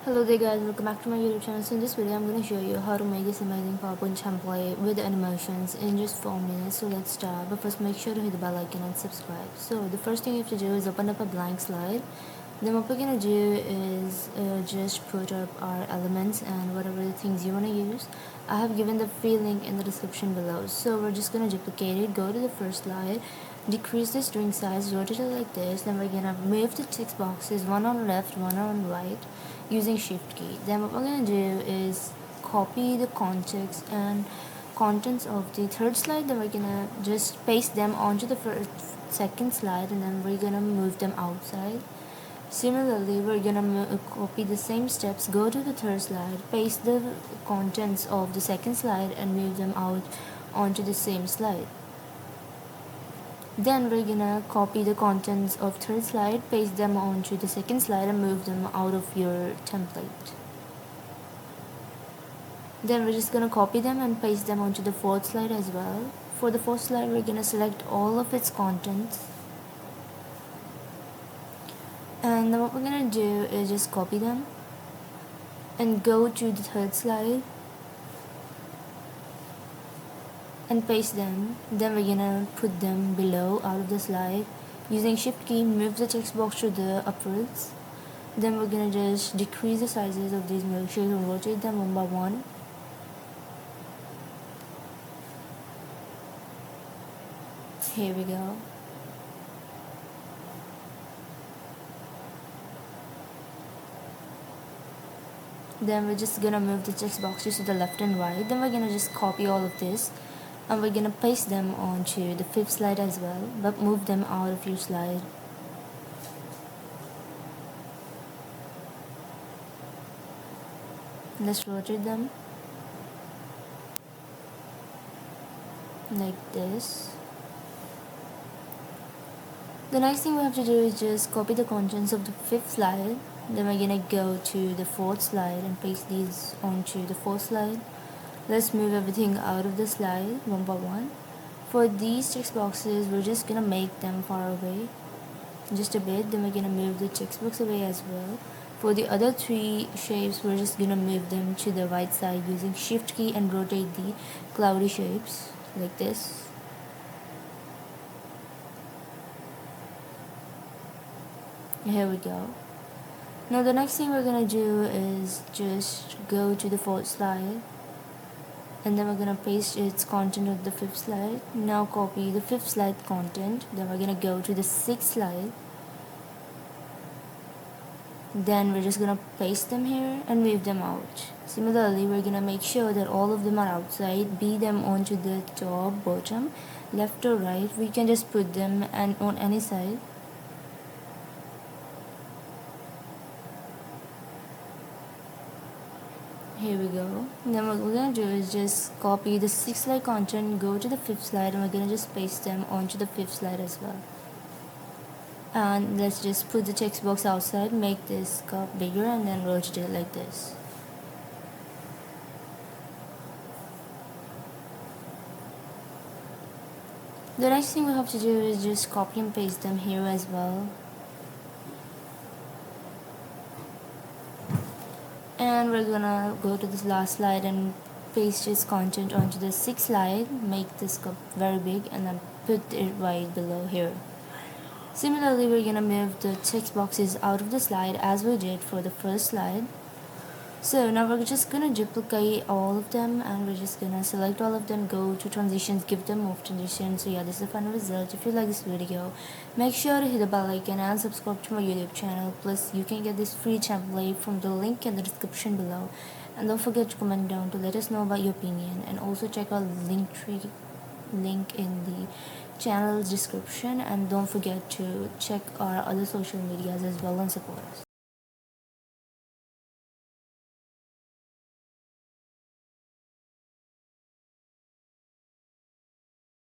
Hello there guys, welcome back to my YouTube channel. So in this video I'm going to show you how to make this amazing PowerPoint template with animations in just 4 minutes. So let's start, but first make sure to hit the bell icon and subscribe. So the first thing you have to do is open up a blank slide. Then what we're going to do is just put up our elements and whatever the things you want to use. I have given the free link in the description below. So we're just going to duplicate it, go to the first slide, decrease the string size, rotate it like this. Then we're going to move the text boxes, one on left, one on right, using shift key. Then what we're going to do is copy the context and contents of the third slide. Then we're going to just paste them onto the second slide, and then we're going to move them outside. Similarly, we're gonna copy the same steps, go to the third slide, paste the contents of the second slide and move them out onto the same slide. Then we're gonna copy the contents of third slide, paste them onto the second slide and move them out of your template. Then we're just gonna copy them and paste them onto the fourth slide as well. For the fourth slide, we're gonna select all of its contents. And then what we're gonna do is just copy them and go to the third slide and paste them. Then we're gonna put them below out of the slide. Using shift key, move the text box to the upwards. Then we're gonna just decrease the sizes of these milkshakes and rotate them one by one. Here we go. Then we're just gonna move the text boxes to the left and right. Then we're gonna just copy all of this and we're gonna paste them onto the fifth slide as well, but move them out of your slide. Let's rotate them like this. The next thing we have to do is just copy the contents of the fifth slide. Then we're gonna go to the fourth slide and paste these onto the fourth slide. Let's move everything out of the slide one by one. For these text boxes, we're just gonna make them far away just a bit. Then we're gonna move the text box away as well. For the other three shapes, we're just gonna move them to the right side using shift key and rotate the cloudy shapes like this. Here we go. Now the next thing we're gonna do is just go to the fourth slide and then we're gonna paste its content of the fifth slide. Now copy the fifth slide content. Then we're gonna go to the sixth slide. Then we're just gonna paste them here and move them out. Similarly, we're gonna make sure that all of them are outside, be them onto the top, bottom, left or right. We can just put them and on any side. Here we go. Then what we're gonna do is just copy the sixth slide content, go to the fifth slide, and we're gonna just paste them onto the fifth slide as well. And let's just put the text box outside, make this cup bigger, and then rotate it like this. The next thing we have to do is just copy and paste them here as well. And we're gonna go to this last slide and paste its content onto the sixth slide, make this cup very big, and then put it right below here. Similarly, we're gonna move the text boxes out of the slide as we did for the first slide. So now we're just gonna duplicate all of them and we're just gonna select all of them, go to transitions, give them morph transition. So yeah, this is the final result. If you like this video, make sure to hit the bell icon and subscribe to my YouTube channel. Plus you can get this free template from the link in the description below. And don't forget to comment down to let us know about your opinion, and also check out link in the channel's description, and don't forget to check our other social medias as well and support us.